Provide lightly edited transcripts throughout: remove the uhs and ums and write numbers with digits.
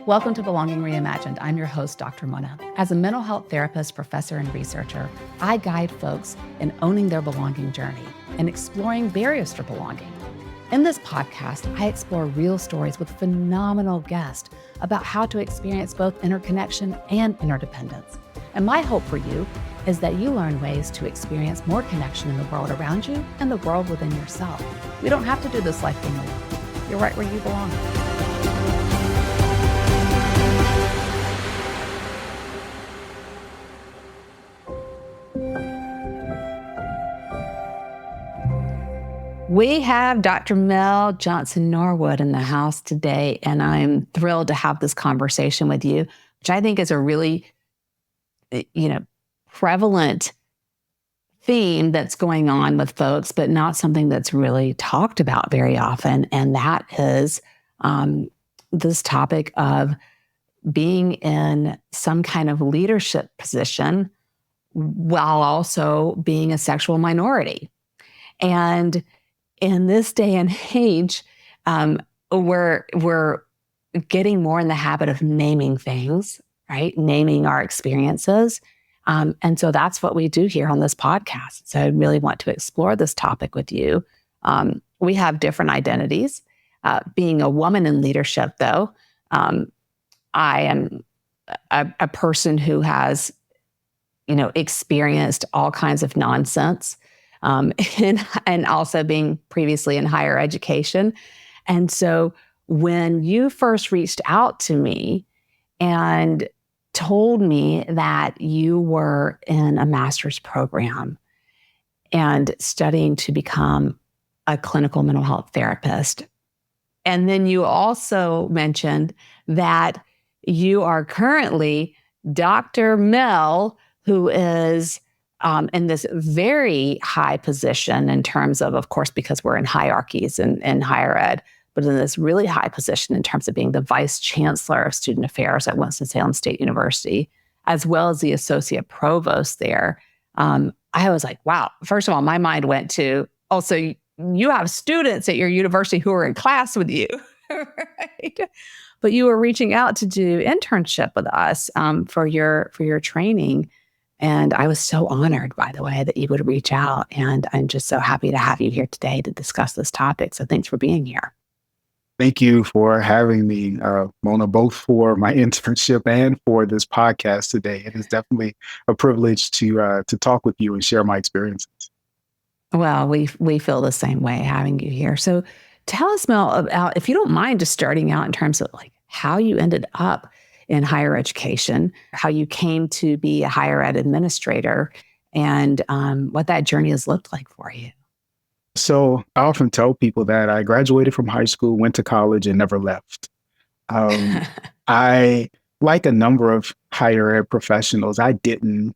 Welcome to Belonging Reimagined. I'm your host, Dr. Mona. As a mental health therapist, professor, and researcher, I guide folks in owning their belonging journey and exploring barriers to belonging. In this podcast, I explore real stories with phenomenal guests about how to experience both interconnection and interdependence. And my hope for you is that you learn ways to experience more connection in the world around you and the world within yourself. You don't have to do this life thing alone. You're right where you belong. We have Dr. Mel Johnson-Norwood in the house today, and I'm thrilled to have this conversation with you, which I think is a really, prevalent theme that's going on with folks, but not something that's really talked about very often. And that is this topic of being in some kind of leadership position while also being a sexual minority. And in this day and age, we're getting more in the habit of naming things, right? Naming our experiences. And so that's what we do here on this podcast. So I really want to explore this topic with you. We have different identities. Being a woman in leadership, though, I am a person who has, experienced all kinds of nonsense. And also being previously in higher education. And so when you first reached out to me and told me that you were in a master's program and studying to become a clinical mental health therapist, and then you also mentioned that you are currently Dr. Mel, who is in this very high position in terms of course, because we're in hierarchies in higher ed, but in this really high position in terms of being the Vice Chancellor of Student Affairs at Winston-Salem State University, as well as the Associate Provost there. I was like, wow. First of all, my mind went to, so you have students at your university who are in class with you, right? But you were reaching out to do internship with us for your training. And I was so honored, by the way, that you would reach out. And I'm just so happy to have you here today to discuss this topic. So thanks for being here. Thank you for having me, Mona, both for my internship and for this podcast today. It is definitely a privilege to talk with you and share my experiences. Well, we feel the same way having you here. So tell us, Mel, about, if you don't mind, just starting out in terms of like how you ended up in higher education, how you came to be a higher ed administrator, and what that journey has looked like for you. So I often tell people that I graduated from high school, went to college, and never left. I, like a number of higher ed professionals, I didn't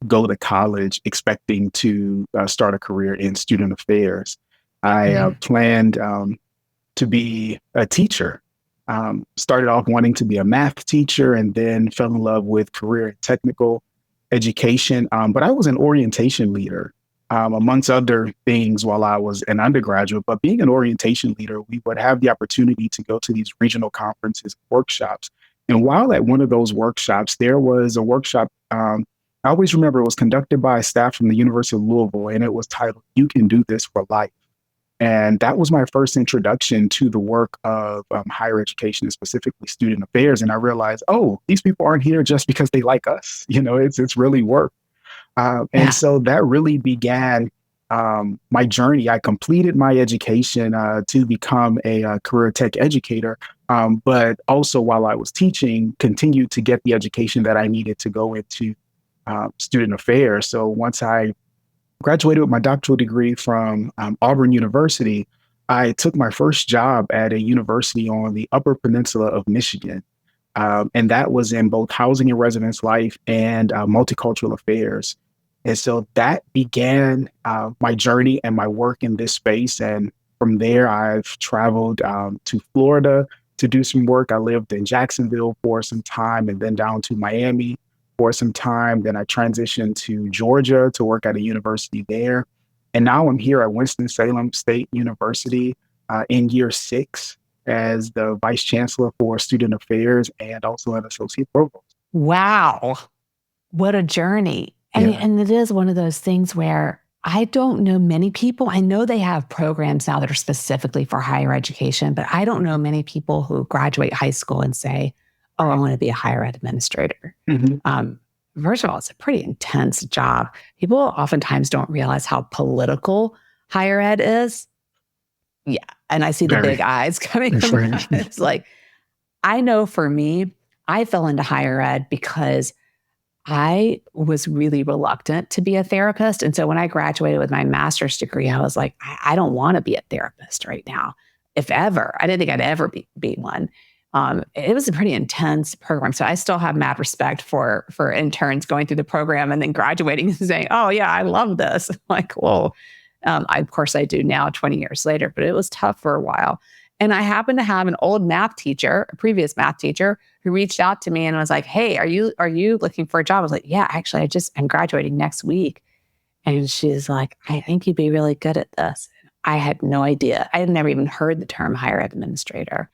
go to college expecting to start a career in student affairs. I planned to be a teacher. Started off wanting to be a math teacher and then fell in love with career and technical education. But I was an orientation leader, amongst other things while I was an undergraduate. But being an orientation leader, we would have the opportunity to go to these regional conferences, workshops. And while at one of those workshops, there was a workshop, I always remember it was conducted by staff from the University of Louisville, and it was titled, "You Can Do This for Life." And that was my first introduction to the work of higher education and specifically student affairs. And I realized, these people aren't here just because they like us. It's really work. So that really began my journey. I completed my education to become a career tech educator. But also while I was teaching, continued to get the education that I needed to go into student affairs. So once I graduated with my doctoral degree from Auburn University, I took my first job at a university on the Upper Peninsula of Michigan. And that was in both housing and residence life and multicultural affairs. And so that began my journey and my work in this space. And from there, I've traveled to Florida to do some work. I lived in Jacksonville for some time and then down to Miami for some time. Then I transitioned to Georgia to work at a university there. And now I'm here at Winston-Salem State University in year 6. as the Vice Chancellor for Student Affairs and also an Associate Provost. Wow. What a journey. Yeah. And it is one of those things where I don't know many people. I know they have programs now that are specifically for higher education, but I don't know many people who graduate high school and say, oh, I want to be a higher ed administrator. First of all, it's a pretty intense job. People oftentimes don't realize how political higher ed is. Yeah. And I see the big eyes coming from that. It's like, I know for me, I fell into higher ed because I was really reluctant to be a therapist. And so when I graduated with my master's degree, I was like, I don't want to be a therapist right now, if ever. I didn't think I'd ever be one. It was a pretty intense program. So I still have mad respect for interns going through the program and then graduating and saying, oh, yeah, I love this. Like, well, of course I do now 20 years later, but it was tough for a while. And I happened to have an old math teacher, a previous math teacher, who reached out to me and was like, hey, are you looking for a job? I was like, yeah, actually, I'm graduating next week. And she's like, I think you'd be really good at this. I had no idea. I had never even heard the term higher ed administrator.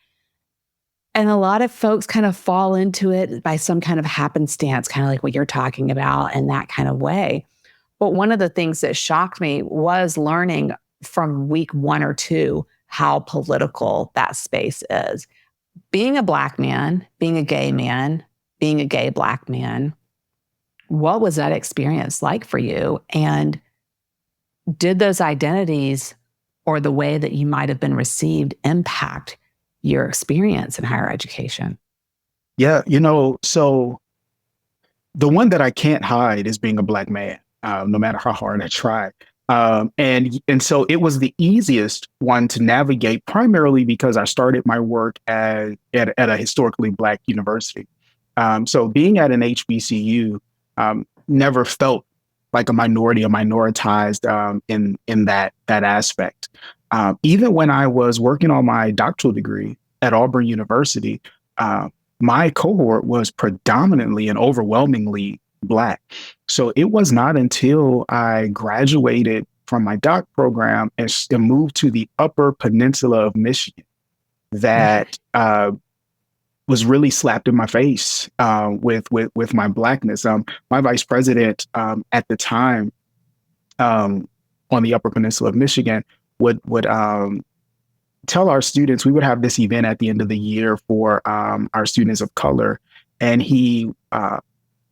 And a lot of folks kind of fall into it by some kind of happenstance, kind of like what you're talking about in that kind of way. But one of the things that shocked me was learning from week 1 or 2 how political that space is. Being a Black man, being a gay man, being a gay Black man, what was that experience like for you? And did those identities or the way that you might have been received impact your experience in higher education? Yeah, so the one that I can't hide is being a Black man, no matter how hard I try. And so it was the easiest one to navigate, primarily because I started my work at a historically Black university. So being at an HBCU never felt like a minority or minoritized in that aspect. Even when I was working on my doctoral degree at Auburn University, my cohort was predominantly and overwhelmingly Black. So it was not until I graduated from my doc program and moved to the Upper Peninsula of Michigan that was really slapped in my face with my Blackness. My vice president at the time on the Upper Peninsula of Michigan would tell our students, we would have this event at the end of the year for our students of color, and he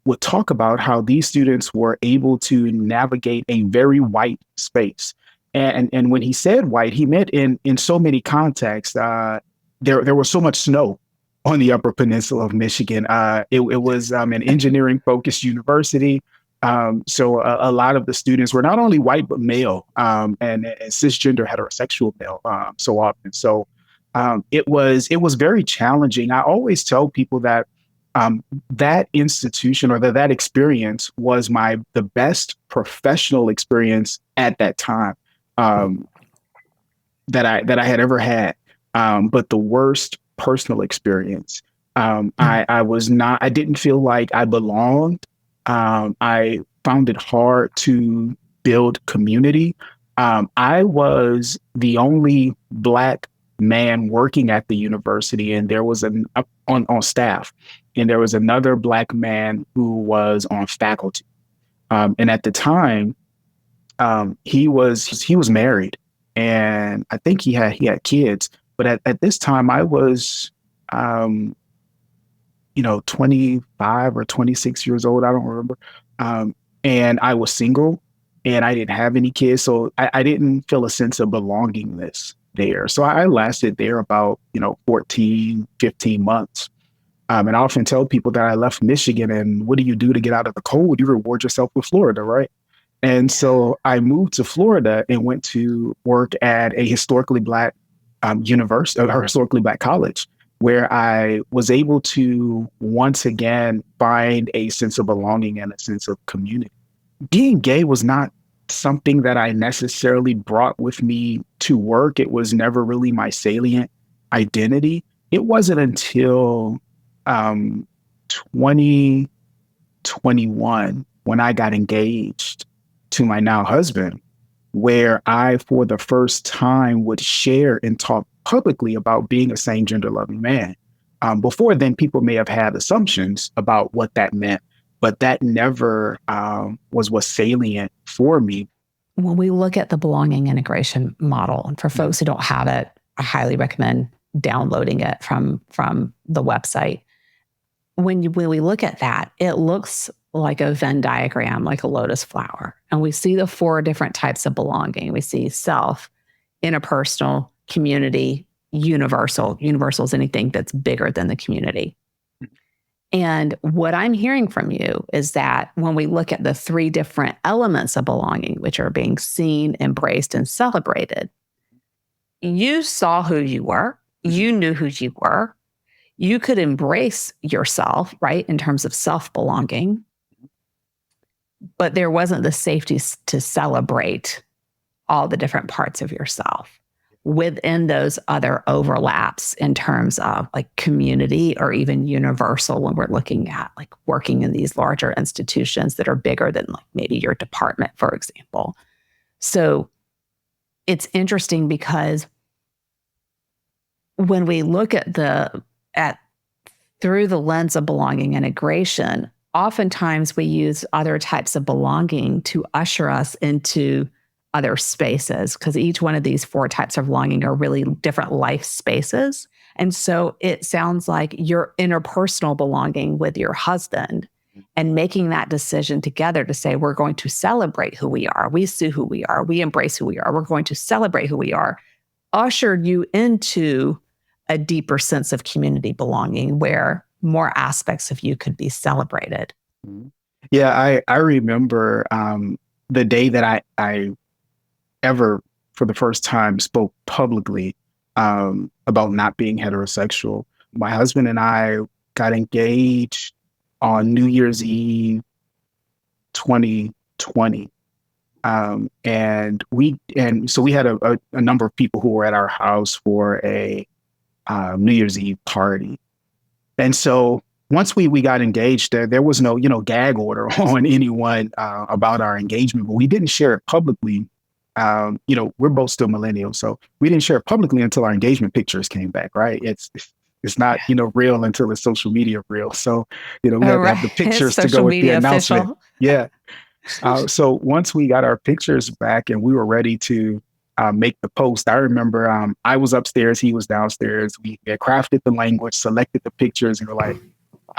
would talk about how these students were able to navigate a very white space. And when he said white, he meant in so many contexts. There was so much snow on the Upper Peninsula of Michigan. It was an engineering-focused university. So a lot of the students were not only white, but male and cisgender heterosexual male so often. So it was very challenging. I always tell people that that institution or that experience was the best professional experience at that time that I had ever had. But the worst personal experience. I didn't feel like I belonged. I found it hard to build community. I was the only Black man working at the university, and there was on staff, and there was another Black man who was on faculty. And at the time, he was married, and I think he had kids. But at this time, I was 25 or 26 years old. I don't remember. And I was single and I didn't have any kids. So I didn't feel a sense of belongingness there. So I lasted there about, 14, 15 months. And I often tell people that I left Michigan, and what do you do to get out of the cold? You reward yourself with Florida, right? And so I moved to Florida and went to work at a historically Black university or historically Black college, where I was able to once again find a sense of belonging and a sense of community. Being gay was not something that I necessarily brought with me to work. It was never really my salient identity. It wasn't until 2021 when I got engaged to my now husband, where I, for the first time, would share and talk publicly about being a same gender loving man. Before then, people may have had assumptions about what that meant, but that never was salient for me. When we look at the belonging integration model, and for folks who don't have it, I highly recommend downloading it from the website. When we look at that, it looks like a Venn diagram, like a lotus flower. And we see the 4 different types of belonging. We see self, interpersonal, community, universal. Universal is anything that's bigger than the community. And what I'm hearing from you is that when we look at the 3 different elements of belonging, which are being seen, embraced, and celebrated, you saw who you were, you knew who you were, you could embrace yourself, right, in terms of self-belonging, but there wasn't the safety to celebrate all the different parts of yourself within those other overlaps in terms of like community or even universal when we're looking at like working in these larger institutions that are bigger than like maybe your department, for example. So it's interesting because when we look at through the lens of belonging integration, oftentimes we use other types of belonging to usher us into other spaces, because each one of these 4 types of belonging are really different life spaces. And so it sounds like your interpersonal belonging with your husband and making that decision together to say, we're going to celebrate who we are. We see who we are. We embrace who we are. We're going to celebrate who we are. Ushered you into a deeper sense of community belonging where more aspects of you could be celebrated. Yeah, I remember the day that I ever, for the first time, spoke publicly about not being heterosexual. My husband and I got engaged on New Year's Eve 2020. And so we had a number of people who were at our house for a New Year's Eve party. And so once we got engaged, there was no, gag order on anyone about our engagement, but we didn't share it publicly. We're both still millennials, so we didn't share it publicly until our engagement pictures came back, right? It's not, real until it's social media real. So, we had to have the pictures to go with the announcement. Official. Yeah. So once we got our pictures back and we were ready to make the post, I remember I was upstairs, he was downstairs. We had crafted the language, selected the pictures, and we're like,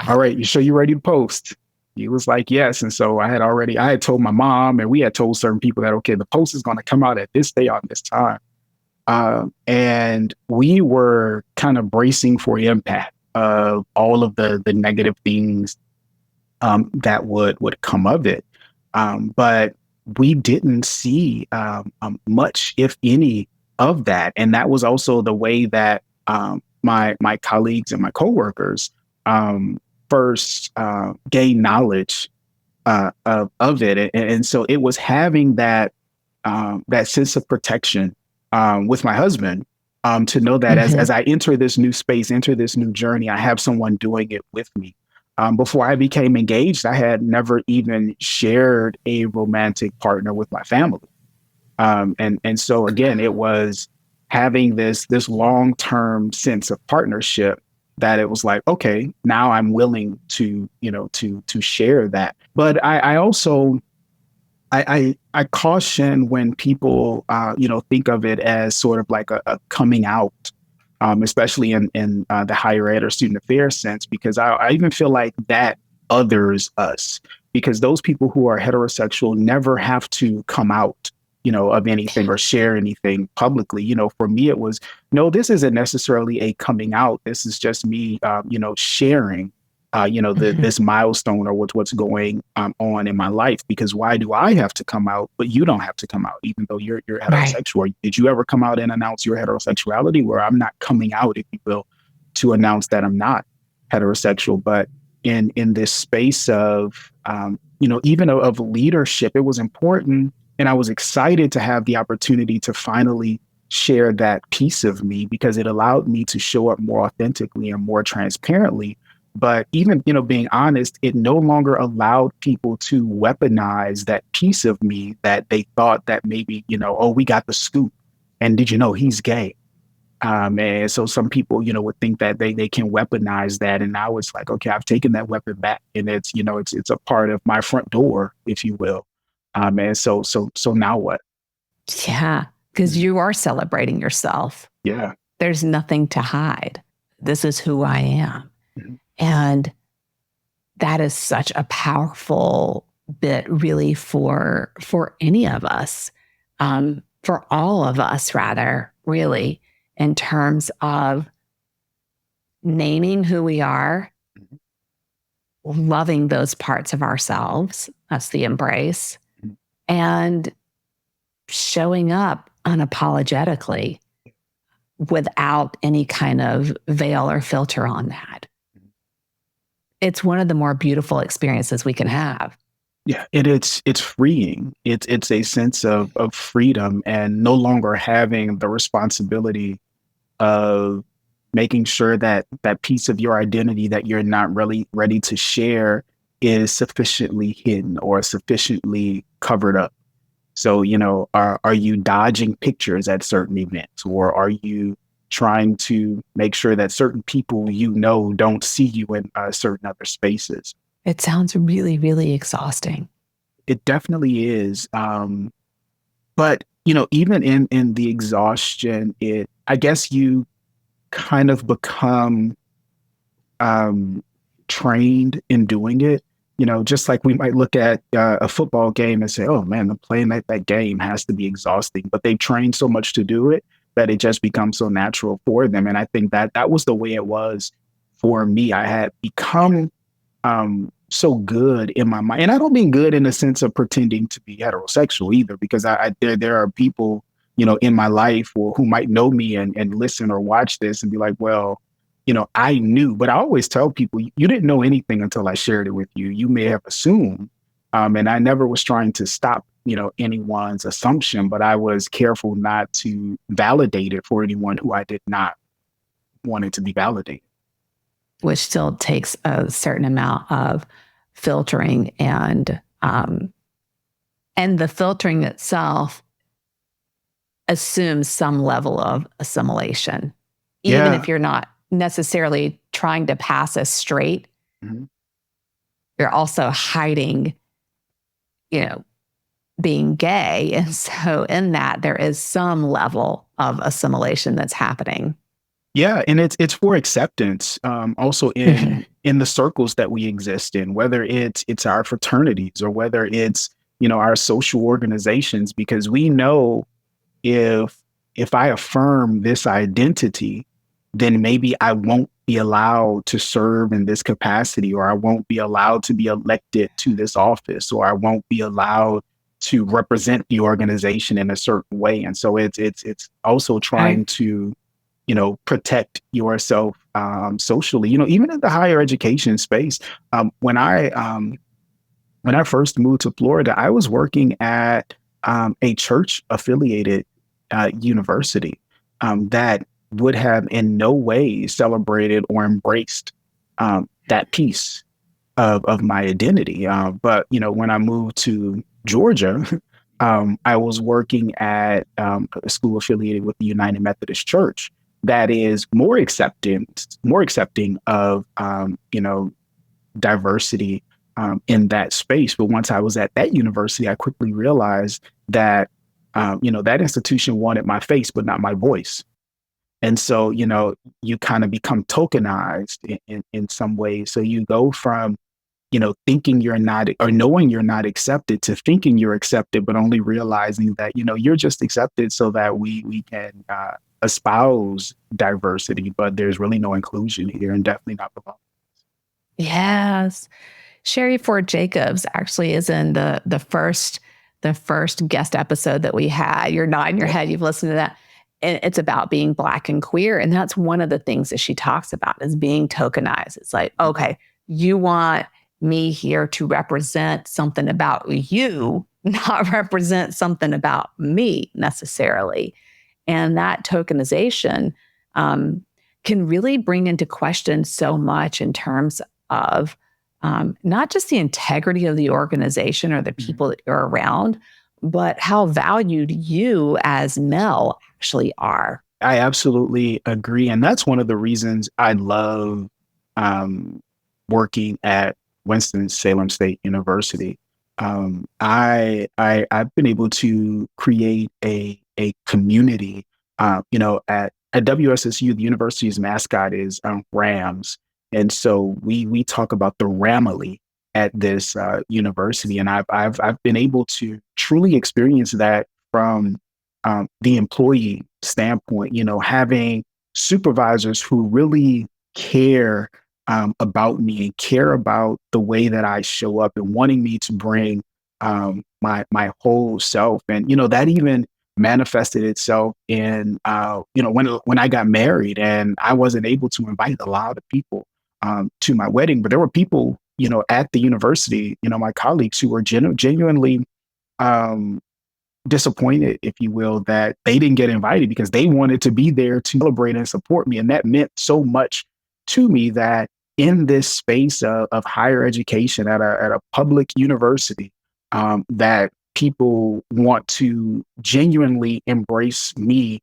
all right, you sure you're ready to post? He was like, yes. And so I had told my mom, and we had told certain people that, okay, the post is going to come out at this day on this time. And we were kind of bracing for impact of all of the negative things that would come of it. But we didn't see much, if any, of that. And that was also the way that my colleagues and my coworkers first gained knowledge of it. And so it was having that sense of protection with my husband to know that as I enter this new space, enter this new journey, I have someone doing it with me. Before I became engaged, I had never even shared a romantic partner with my family. And so again, it was having this long-term sense of partnership that it was like, okay, now I'm willing to share that. But I also caution when people think of it as sort of like a coming out, especially in the higher ed or student affairs sense, because I even feel like that others us, because those people who are heterosexual never have to come out of anything or share anything publicly. For me, it was, no, this isn't necessarily a coming out. This is just me, sharing, this milestone or what's going on in my life. Because why do I have to come out, but you don't have to come out, even though you're heterosexual? Right. Did you ever come out and announce your heterosexuality? Where I'm not coming out, if you will, to announce that I'm not heterosexual. But in this space of, even of leadership, it was important. And I was excited to have the opportunity to finally share that piece of me, because it allowed me to show up more authentically and more transparently. But even, being honest, it no longer allowed people to weaponize that piece of me that they thought that maybe, oh, we got the scoop. And did you know he's gay? And so some people, would think that they can weaponize that. And now it's like, okay, I've taken that weapon back, and it's a part of my front door, if you will. And so now what? Yeah, because Mhm. you are celebrating yourself. Yeah. There's nothing to hide. This is who I am. Mhm. And that is such a powerful bit, really, for any of us, for all of us, rather, really, in terms of naming who we are, Mhm. loving those parts of ourselves. That's the embrace, Mhm. and showing up unapologetically without any kind of veil or filter on that. It's one of the more beautiful experiences we can have. Yeah, and it's freeing. It's a sense of freedom and no longer having the responsibility of making sure that that piece of your identity that you're not really ready to share is sufficiently hidden or sufficiently covered up. So, are you dodging pictures at certain events, or are you trying to make sure that certain people don't see you in certain other spaces? It sounds really, really exhausting. It definitely is. But even in the exhaustion, I guess you kind of become um, trained in doing it. Just like we might look at a football game and say, "Oh man, the playing that game has to be exhausting," but they've trained so much to do it that it just becomes so natural for them. And I think that that was the way it was for me. I had become so good in my mind, and I don't mean good in the sense of pretending to be heterosexual either, because there are people in my life who might know me and listen or watch this and be like, well, I knew, but I always tell people, you didn't know anything until I shared it with you. You may have assumed, and I never was trying to stop anyone's assumption, but I was careful not to validate it for anyone who I did not want it to be validated. Which still takes a certain amount of filtering, and the filtering itself assumes some level of assimilation, even Yeah. if you're not necessarily trying to pass as straight. Mhm. You're also hiding, you know, being gay, and so in that there is some level of assimilation that's happening. Yeah, and it's for acceptance, also Mhm. in the circles that we exist in, whether it's our fraternities or whether it's our social organizations, because we know if I affirm this identity, then maybe I won't be allowed to serve in this capacity, or I won't be allowed to be elected to this office, or I won't be allowed to represent the organization in a certain way. And so it's also Right. trying to protect yourself socially, even in the higher education space. When I first moved to Florida, I was working at a church affiliated university that would have in no way celebrated or embraced that piece of my identity. But when I moved to Georgia, I was working at a school affiliated with the United Methodist Church that is more accepting of diversity in that space. But once I was at that university, I quickly realized that that institution wanted my face, but not my voice. And so, you kind of become tokenized in some ways. So you go from thinking you're not, or knowing you're not accepted, to thinking you're accepted, but only realizing that, you're just accepted so that we can espouse diversity, but there's really no inclusion here, and definitely not belonging. Yes. Sherry Ford Jacobs actually is in the first guest episode that we had. You're nodding your Yeah. head. You've listened to that. And it's about being Black and queer. And that's one of the things that she talks about, is being tokenized. It's like, okay, you want me here to represent something about you, not represent something about me necessarily. And that tokenization um, can really bring into question so much in terms of not just the integrity of the organization or the Mhm. people that you're around, but how valued you as Mel actually are. I absolutely agree. And that's one of the reasons I love working at Winston-Salem State University. I've been able to create a community. At WSSU, the university's mascot is Rams, and so we talk about the Ramily at this university, and I've been able to truly experience that from the employee standpoint. Having supervisors who really care about me and care about the way that I show up and wanting me to bring my whole self. And that even manifested itself in when I got married and I wasn't able to invite a lot of people to my wedding, but there were people at the university, my colleagues who were genuinely um, disappointed, if you will, that they didn't get invited because they wanted to be there to celebrate and support me. And that meant so much to me that in this space of higher education at a public university, that people want to genuinely embrace me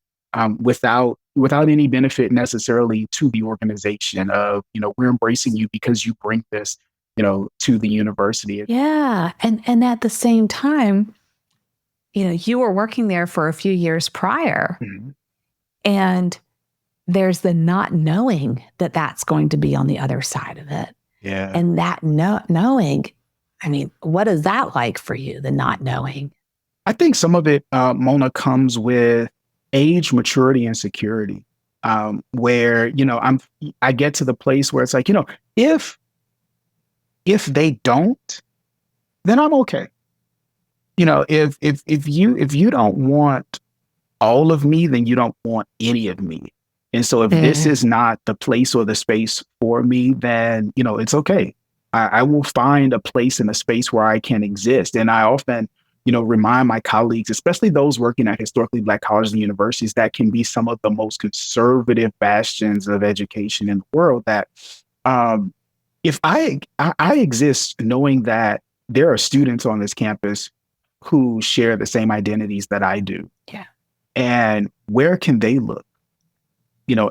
without any benefit necessarily to the organization of, we're embracing you because you bring this, to the university. Yeah. And at the same time, you were working there for a few years prior, Mhm. and there's the not knowing that that's going to be on the other side of it. Yeah. And that knowing, I mean, what is that like for you, the not knowing? I think some of it, Mona, comes with age, maturity, and security. Where I get to the place where it's like, if they don't, then I'm okay. If you don't want all of me, then you don't want any of me. And so if this Mhm. is not the place or the space for me, then it's okay. I will find a place and a space where I can exist. And I often remind my colleagues, especially those working at historically Black colleges and universities that can be some of the most conservative bastions of education in the world, that if I exist knowing that there are students on this campus who share the same identities that I do. Yeah. And where can they look,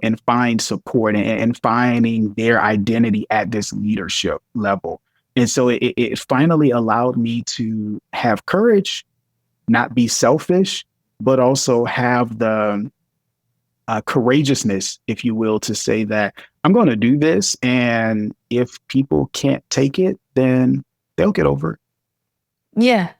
and find support and finding their identity at this leadership level? And so it finally allowed me to have courage, not be selfish, but also have the courageousness, if you will, to say that I'm going to do this. And if people can't take it, then they'll get over it. Yeah.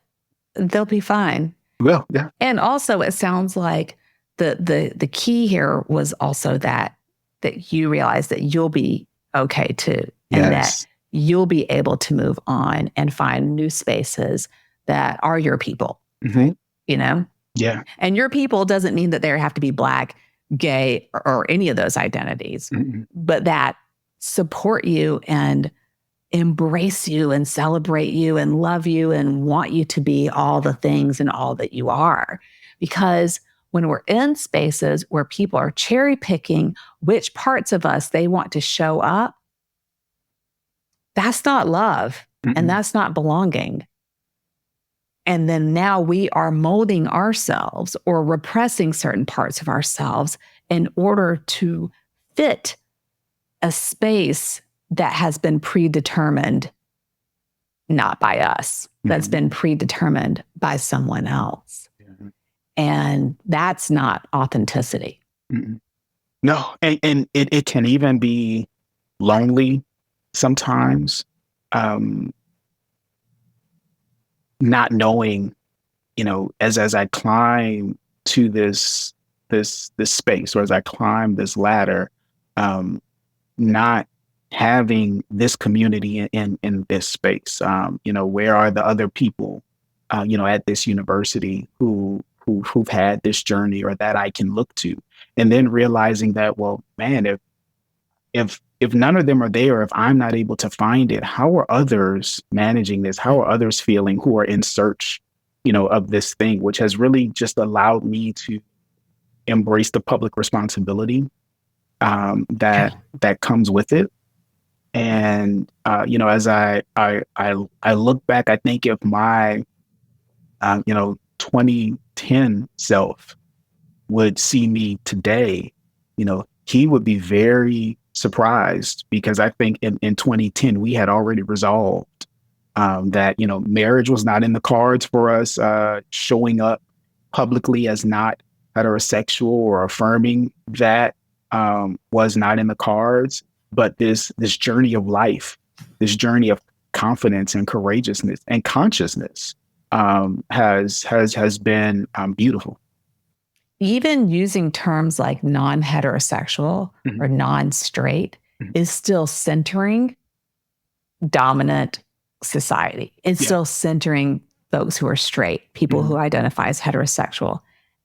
They'll be fine. Well, yeah. And also it sounds like the key here was also that you realize that you'll be okay too. And that Yes. you'll be able to move on and find new spaces that are your people, Mhm. you know? Yeah. And your people doesn't mean that they have to be Black, gay, or any of those identities, Mhm. but that support you and embrace you and celebrate you and love you and want you to be all the things and all that you are. Because when we're in spaces where people are cherry picking which parts of us they want to show up, that's not love and Mhm. that's not belonging. And then now we are molding ourselves or repressing certain parts of ourselves in order to fit a space that has been predetermined, not by us, that's Mhm. been predetermined by someone else. Mhm. And that's not authenticity. Mhm. No, and it can even be lonely sometimes, um, not knowing, as I climb to this space, or as I climb this ladder, um, not having this community in this space. Where are the other people, at this university who've had this journey or that I can look to, and then realizing that, well, man, if none of them are there, if I'm not able to find it, how are others managing this? How are others feeling who are in search, of this thing, which has really just allowed me to embrace the public responsibility Yeah. that comes with it. And as I look back, I think of my 2010 self, would see me today, he would be very surprised, because I think in 2010, we had already resolved that, marriage was not in the cards for us, showing up publicly as not heterosexual or affirming that was not in the cards. But this journey of life, this journey of confidence and courageousness and consciousness has been beautiful. Even using terms like non-heterosexual Mhm. or non-straight Mhm. is still centering dominant society. It's Yeah. still centering folks who are straight, people who identify as heterosexual.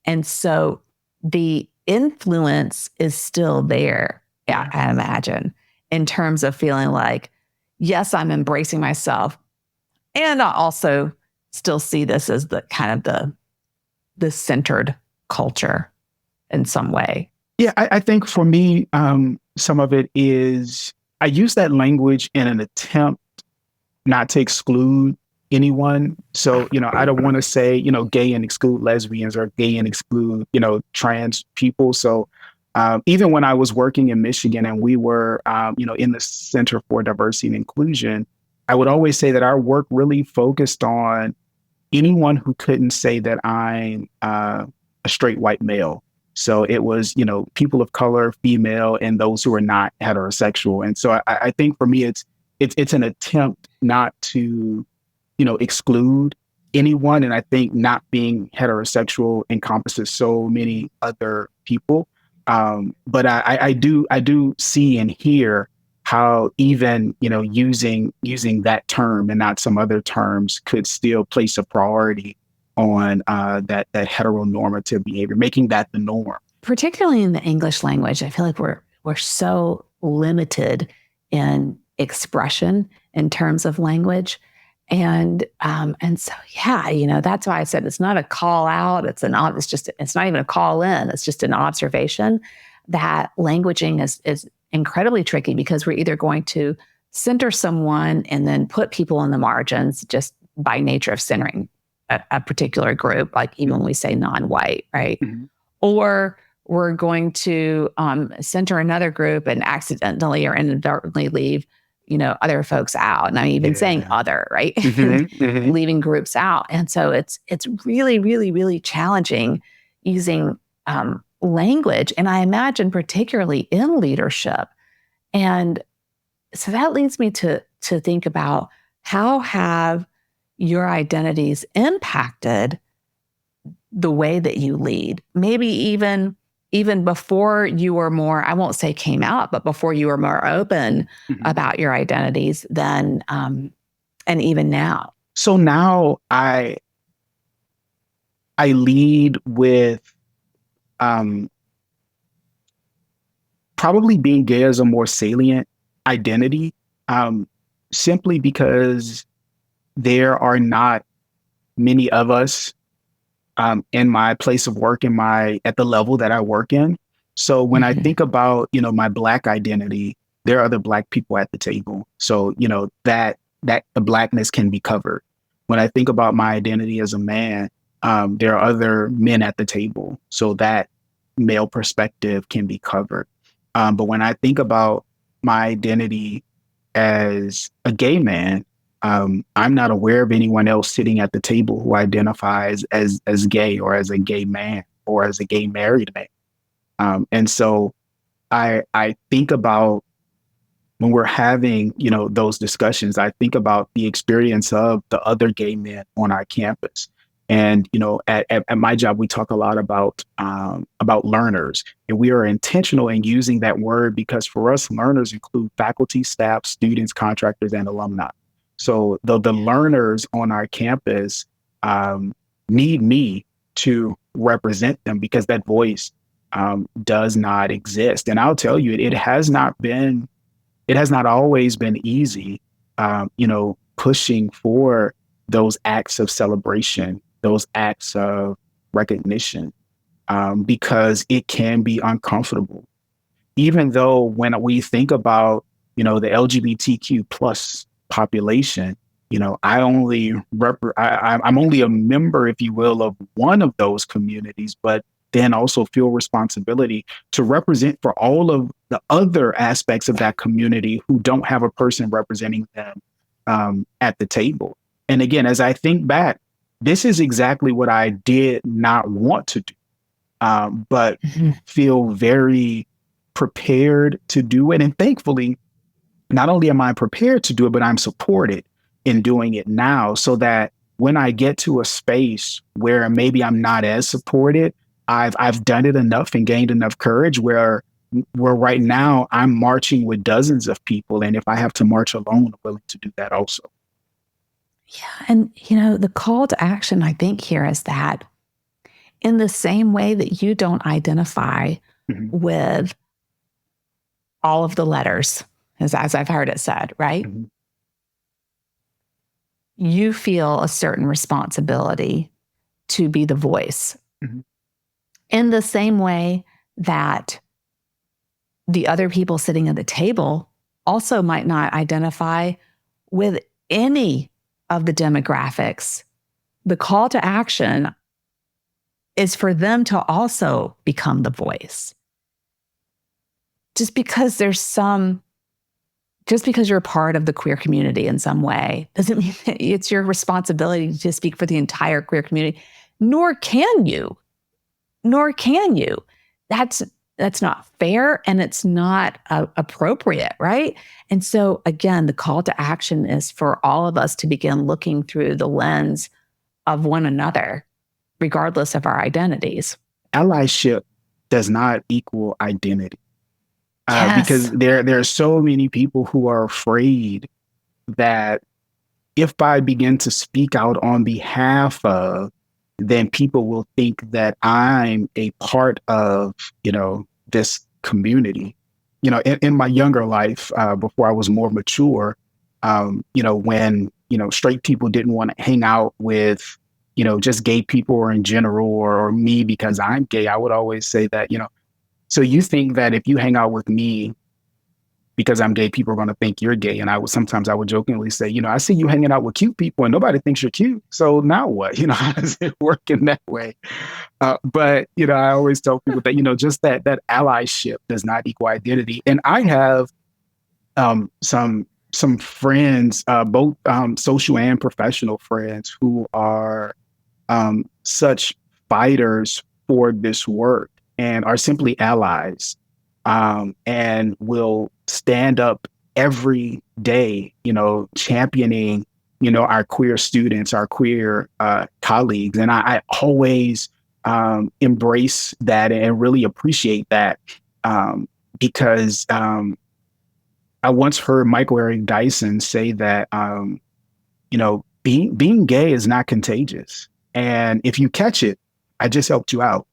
And so the influence is still there, Yeah. I imagine, in terms of feeling like, yes, I'm embracing myself. And I also still see this as the kind of the centered culture in some way. Yeah, I think for me, some of it is I use that language in an attempt not to exclude anyone. So, I don't want to say, gay and exclude lesbians, or gay and exclude, trans people. So, even when I was working in Michigan and we were, in the Center for Diversity and Inclusion, I would always say that our work really focused on anyone who couldn't say that I'm a straight white male. So it was, people of color, female, and those who are not heterosexual. And so I think for me, it's an attempt not to, exclude anyone. And I think not being heterosexual encompasses so many other people. But I do see and hear how even, using that term and not some other terms could still place a priority on that heteronormative behavior, making that the norm. Particularly in the English language, I feel like we're so limited in expression in terms of language. And so yeah, that's why I said it's not a call out. It's not even a call in. It's just an observation that languaging is incredibly tricky, because we're either going to center someone and then put people on the margins just by nature of centering a particular group, like even when we say non-white, right? Mhm. Or we're going to center another group and accidentally or inadvertently leave, other folks out. And I'm even saying other, right? Leaving groups out. And so it's really, really, really challenging using language. And I imagine particularly in leadership. And so that leads me to think about, how have your identities impacted the way that you lead? Maybe even before you were more, I won't say came out, but before you were more open about your identities than, and even now. So now I lead with probably being gay as a more salient identity, simply because there are not many of us in my place of work, at the level that I work in. So when I think about, my Black identity, there are other Black people at the table. So, that the Blackness can be covered. When I think about my identity as a man, there are other men at the table. So that male perspective can be covered. But when I think about my identity as a gay man, I'm not aware of anyone else sitting at the table who identifies as gay, or as a gay man, or as a gay married man. And so I think about, when we're having, those discussions, I think about the experience of the other gay men on our campus. And, at my job, we talk a lot about learners, and we are intentional in using that word, because for us, learners include faculty, staff, students, contractors, and alumni. So the learners on our campus need me to represent them, because that voice does not exist. And I'll tell you, it has not always been easy, pushing for those acts of celebration, those acts of recognition, because it can be uncomfortable. Even though when we think about, the LGBTQ plus population, I'm only a member, if you will, of one of those communities, but then also feel responsibility to represent for all of the other aspects of that community who don't have a person representing them at the table. And again, as I think back, this is exactly what I did not want to do, but feel very prepared to do it. And thankfully, not only am I prepared to do it, but I'm supported in doing it now, so that when I get to a space where maybe I'm not as supported, I've done it enough and gained enough courage where right now I'm marching with dozens of people. And if I have to march alone, I'm willing to do that also. Yeah. And, you know, the call to action, I think, here is that in the same way that you don't identify with all of the letters, as I've heard it said, right? You feel a certain responsibility to be the voice. In the same way that the other people sitting at the table also might not identify with any of the demographics, the call to action is for them to also become the voice. Just because you're part of the queer community in some way doesn't mean that it's your responsibility to speak for the entire queer community, nor can you. That's not fair, and it's not appropriate, right? And so again, the call to action is for all of us to begin looking through the lens of one another, regardless of our identities. Allyship does not equal identity. Yes. Because there are so many people who are afraid that if I begin to speak out on behalf of, then people will think that I'm a part of, this community. In my younger life, before I was more mature, when, straight people didn't want to hang out with, just gay people or in general, or me because I'm gay, I would always say that, so you think that if you hang out with me because I'm gay, people are going to think you're gay. And sometimes I would jokingly say, I see you hanging out with cute people and nobody thinks you're cute. So now what? How does it work in that way? But I always tell people that, just that allyship does not equal identity. And I have some friends, both social and professional friends, who are such fighters for this work and are simply allies, and will stand up every day, championing, our queer students, our queer colleagues. And I always embrace that and really appreciate that, because I once heard Michael Eric Dyson say that, being gay is not contagious. And if you catch it, I just helped you out,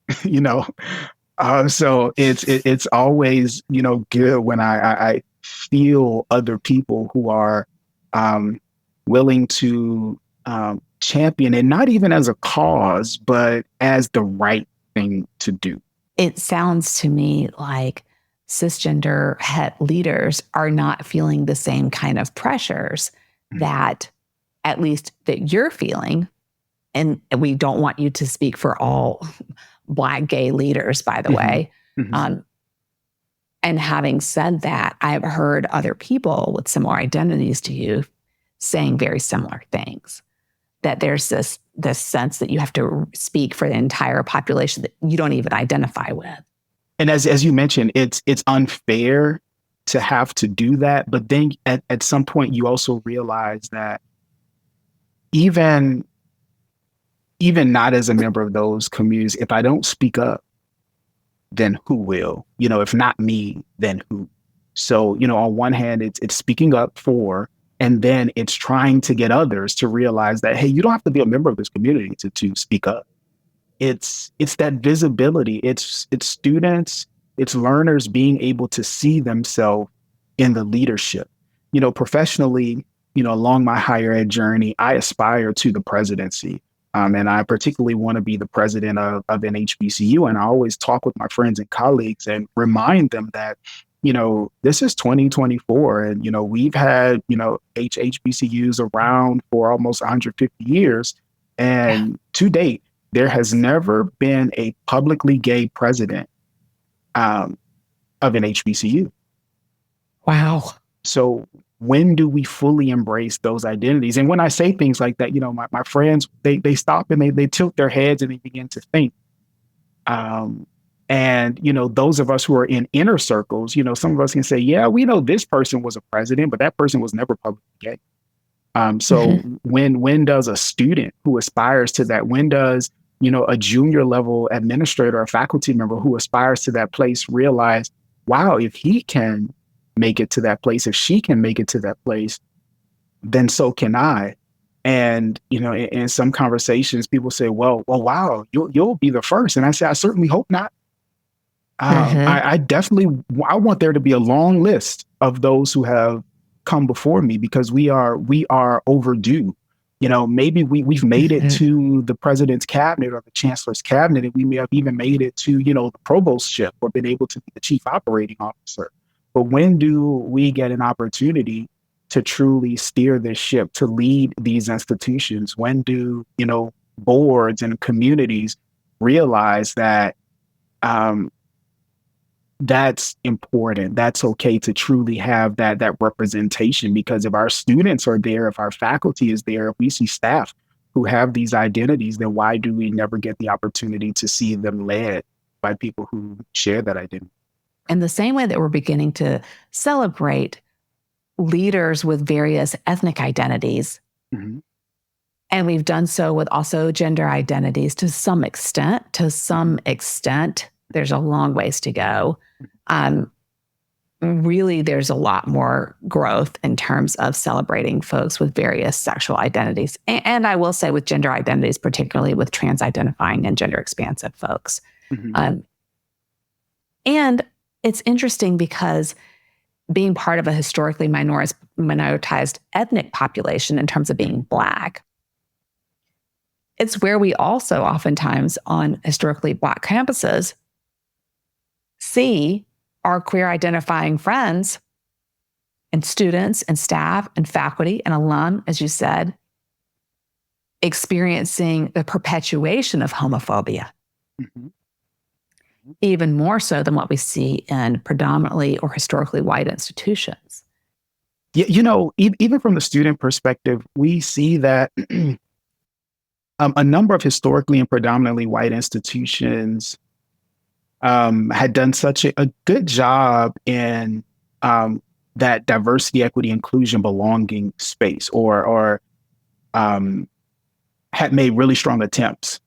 So it's always, good when I feel other people who are willing to champion it, not even as a cause, but as the right thing to do. It sounds to me like cisgender het leaders are not feeling the same kind of pressures that, at least that you're feeling. And we don't want you to speak for all Black gay leaders, by the way. And having said that, I've heard other people with similar identities to you saying very similar things, that there's this sense that you have to speak for the entire population that you don't even identify with. And as you mentioned, it's unfair to have to do that. But then at some point, you also realize that even not as a member of those communities, if I don't speak up, then who will? If not me, then who? So, on one hand, it's speaking up for, and then it's trying to get others to realize that, hey, you don't have to be a member of this community to speak up. It's that visibility. It's students, it's learners being able to see themselves in the leadership. Professionally, along my higher ed journey, I aspire to the presidency. And I particularly want to be the president of an HBCU. And I always talk with my friends and colleagues and remind them that, this is 2024. And, we've had, HBCUs around for almost 150 years. And to date, there has never been a publicly gay president um, of an HBCU. Wow. So when do we fully embrace those identities? And when I say things like that, my friends, they stop and they tilt their heads and they begin to think. And, those of us who are in inner circles, some of us can say, yeah, we know this person was a president, but that person was never publicly gay. So Mhm. when does a student who aspires to that, when does, a junior level administrator or faculty member who aspires to that place realize, wow, if he can make it to that place, if she can make it to that place, then so can I. And, in some conversations, people say, well, wow, you'll be the first. And I say, I certainly hope not. Mhm. I definitely, I want there to be a long list of those who have come before me, because we are overdue. Maybe we've made it Mhm. to the president's cabinet or the chancellor's cabinet, and we may have even made it to, the provostship or been able to be the chief operating officer. But when do we get an opportunity to truly steer this ship, to lead these institutions? When do, boards and communities realize that, um, that's important? That's okay to truly have that representation, because if our students are there, if our faculty is there, if we see staff who have these identities, then why do we never get the opportunity to see them led by people who share that identity? In the same way that we're beginning to celebrate leaders with various ethnic identities, Mhm. and we've done so with also gender identities to some extent. Mhm. There's a long ways to go. Um, Really, there's a lot more growth in terms of celebrating folks with various sexual identities. And I will say with gender identities, particularly with trans identifying and gender expansive folks. Mhm. Um, and it's interesting because being part of a historically minoritized ethnic population in terms of being Black, it's where we also oftentimes on historically Black campuses see our queer identifying friends and students and staff and faculty and alum, as you said, experiencing the perpetuation of homophobia, Mhm. even more so than what we see in predominantly or historically white institutions. Yeah, even from the student perspective, we see that a number of historically and predominantly white institutions had done such a good job in um, that diversity, equity, inclusion, belonging space, or um, had made really strong attempts.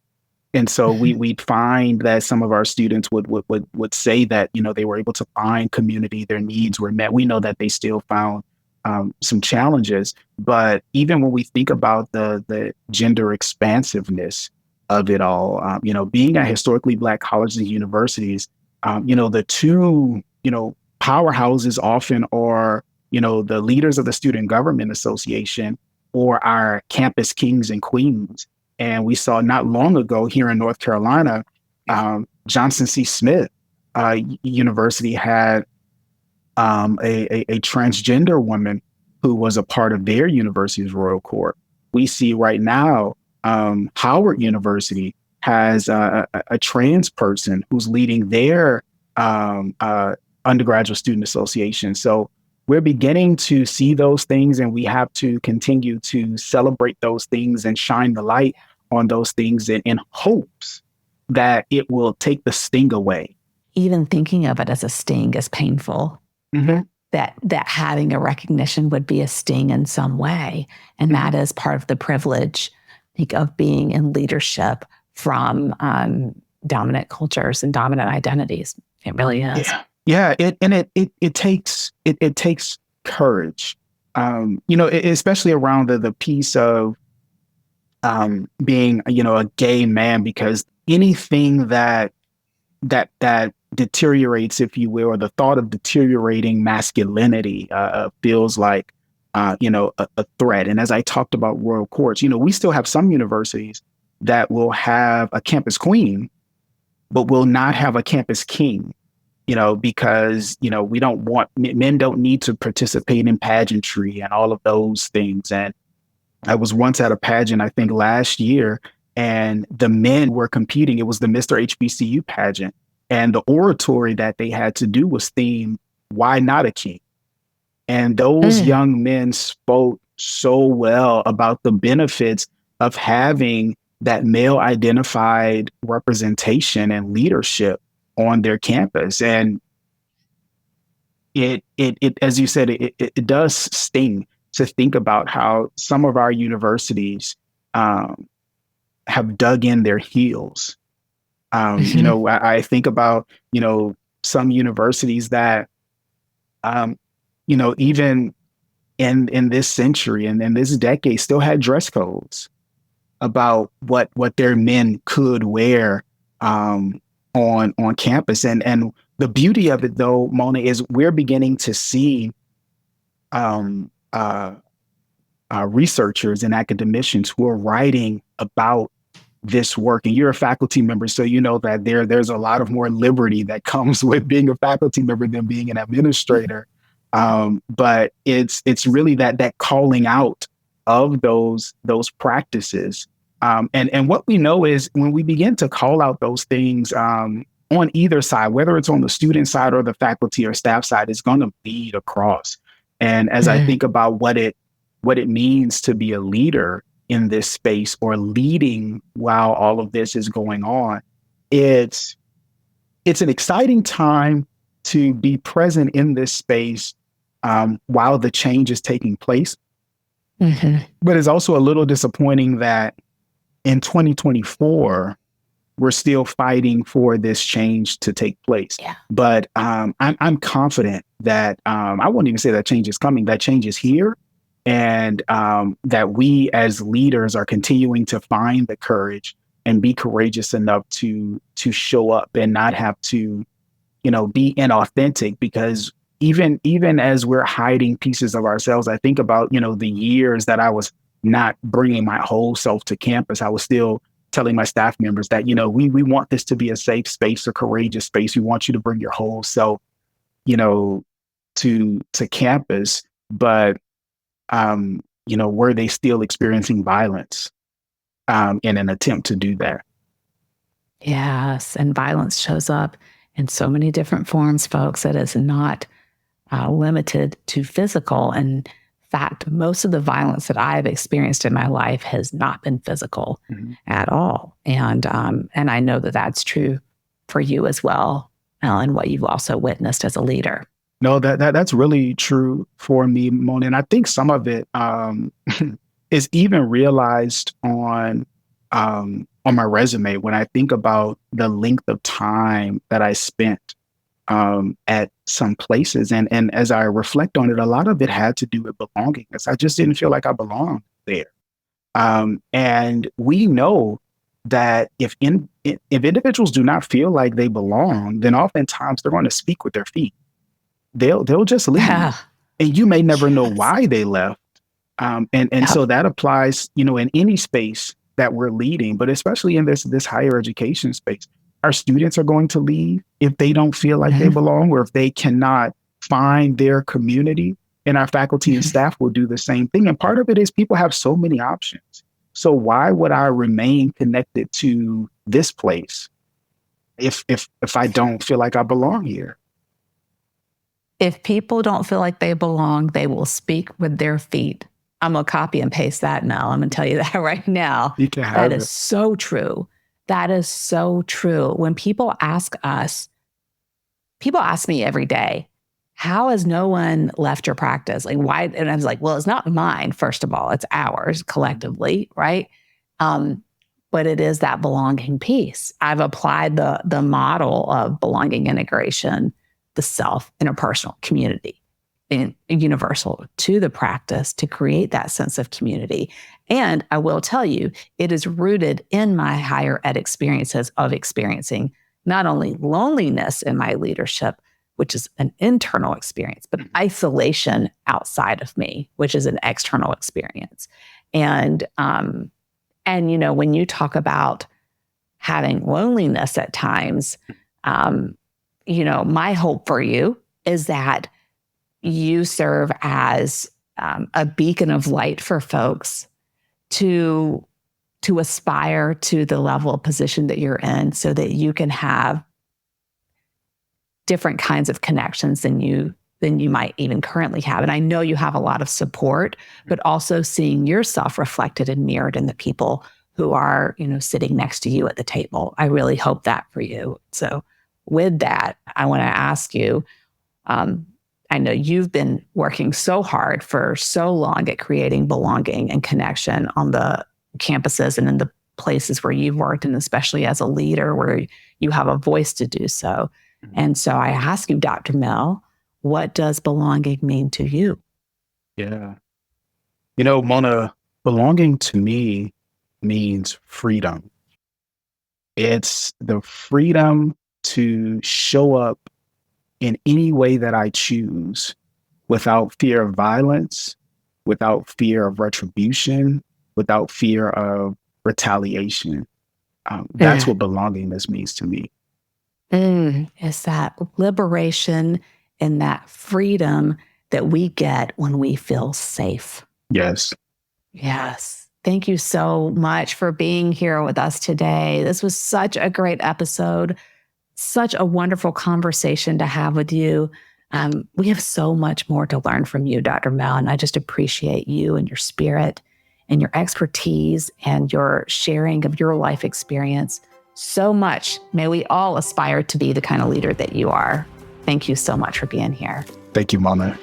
And so we'd find that some of our students would say that, they were able to find community, their needs were met. We know that they still found some challenges, but even when we think about the gender expansiveness of it all, being at historically Black colleges and universities, the two, powerhouses often are, the leaders of the Student Government Association or our campus kings and queens. And we saw not long ago here in North Carolina, Johnson C. Smith University had a transgender woman who was a part of their university's royal court. We see right now, Howard University has a trans person who's leading their undergraduate student association. So we're beginning to see those things, and we have to continue to celebrate those things and shine the light on those things in hopes that it will take the sting away. Even thinking of it as a sting is painful. Mhm. That having a recognition would be a sting in some way, and Mhm. that is part of the privilege, I think, of being in leadership from dominant cultures and dominant identities. It really is. Yeah. Yeah. It takes courage. Especially around the piece of being, a gay man, because anything that deteriorates, if you will, or the thought of deteriorating masculinity feels like a threat. And as I talked about royal courts, we still have some universities that will have a campus queen, but will not have a campus king. Because we don't want men don't need to participate in pageantry and all of those things. And I was once at a pageant, I think last year, and the men were competing. It was the Mr. HBCU pageant. And the oratory that they had to do was themed, "Why Not a King?" And those Mm. young men spoke so well about the benefits of having that male identified representation and leadership on their campus. And it as you said, it does sting to think about how some of our universities um, have dug in their heels. Mhm. I think about, some universities that, even in this century and in this decade still had dress codes about what their men could wear on campus. And the beauty of it, though, Mona, is we're beginning to see um, uh, researchers and academicians who are writing about this work. And you're a faculty member, so you know that there's a lot of more liberty that comes with being a faculty member than being an administrator. But it's really that calling out of those practices. And what we know is when we begin to call out those things on either side, whether it's on the student side or the faculty or staff side, it's going to bleed across. And as I Mm. think about what it means to be a leader in this space or leading while all of this is going on, it's an exciting time to be present in this space while the change is taking place. Mhm. But it's also a little disappointing that in 2024 we're still fighting for this change to take place. Yeah. But I'm confident that I won't even say that change is coming. That change is here, and that we as leaders are continuing to find the courage and be courageous enough to show up and not have to, be inauthentic. Because even as we're hiding pieces of ourselves, I think about, the years that I was not bringing my whole self to campus. I was still telling my staff members that, we want this to be a safe space, a courageous space. We want you to bring your whole self, you know, to campus. But were they still experiencing violence in an attempt to do that? Yes, and violence shows up in so many different forms, folks. It is not limited to physical. In fact, most of the violence that I've experienced in my life has not been physical Mhm. at all, and I know that that's true for you as well, and what you've also witnessed as a leader. No, that's really true for me, Mona. And I think some of it is even realized on my resume when I think about the length of time that I spent at some places. And as I reflect on it, a lot of it had to do with belonging, because I just didn't feel like I belonged there. And we know that if individuals do not feel like they belong, then oftentimes they're going to speak with their feet. They'll just leave, Yeah. and you may never know Yes. why they left. And Yep. so that applies, in any space that we're leading, but especially in this higher education space. Our students are going to leave if they don't feel like they Mhm. belong, or if they cannot find their community. And our faculty and Mhm. staff will do the same thing. And part of it is people have so many options. So why would I remain connected to this place if I don't feel like I belong here? If people don't feel like they belong, they will speak with their feet. I'm going to copy and paste that, Mel. I'm going to tell you that right now. You can That have is it. so true. That is so true. When people ask me every day, how has no one left your practice? Like, why? And I was like, well, it's not mine, first of all, it's ours collectively, right? Um, but it is that belonging piece. I've applied the model of belonging integration, the self, interpersonal community, and universal to the practice to create that sense of community. And I will tell you, it is rooted in my higher ed experiences of experiencing not only loneliness in my leadership, which is an internal experience, but isolation outside of me, which is an external experience. And when you talk about having loneliness at times, um, my hope for you is that you serve as a beacon of light for folks to to aspire to the level of position that you're in so that you can have different kinds of connections than you might even currently have. And I know you have a lot of support, but also seeing yourself reflected and mirrored in the people who are, sitting next to you at the table. I really hope that for you. So with that, I want to ask you, I know you've been working so hard for so long at creating belonging and connection on the campuses and in the places where you've worked, and especially as a leader where you have a voice to do so. And so I ask you, Dr. Mel, what does belonging mean to you? Yeah. Mona, belonging to me means freedom. It's the freedom to show up in any way that I choose without fear of violence, without fear of retribution, without fear of retaliation. That's what belongingness means to me. It's that liberation and that freedom that we get when we feel safe. Yes. Yes. Thank you so much for being here with us today. This was such a great episode, such a wonderful conversation to have with you. We have so much more to learn from you, Dr. Mel, and I just appreciate you and your spirit and your expertise and your sharing of your life experience so much. May we all aspire to be the kind of leader that you are. Thank you so much for being here. Thank you, Mona.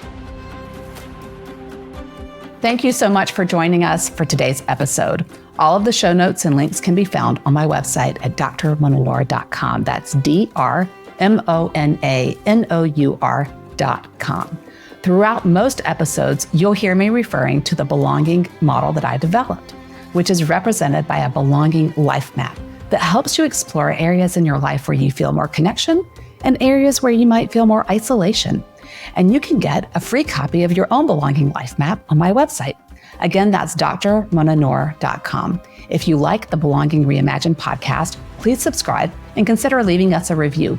Thank you so much for joining us for today's episode. All of the show notes and links can be found on my website at drmonanour.com. That's drmonanour.com. Throughout most episodes, you'll hear me referring to the belonging model that I developed, which is represented by a belonging life map that helps you explore areas in your life where you feel more connection and areas where you might feel more isolation. And you can get a free copy of your own belonging life map on my website. Again, that's drmonanour.com. If you like the Belonging Reimagined podcast, please subscribe and consider leaving us a review.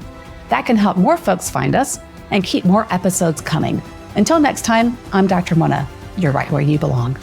That can help more folks find us and keep more episodes coming. Until next time, I'm Dr. Mona. You're right where you belong.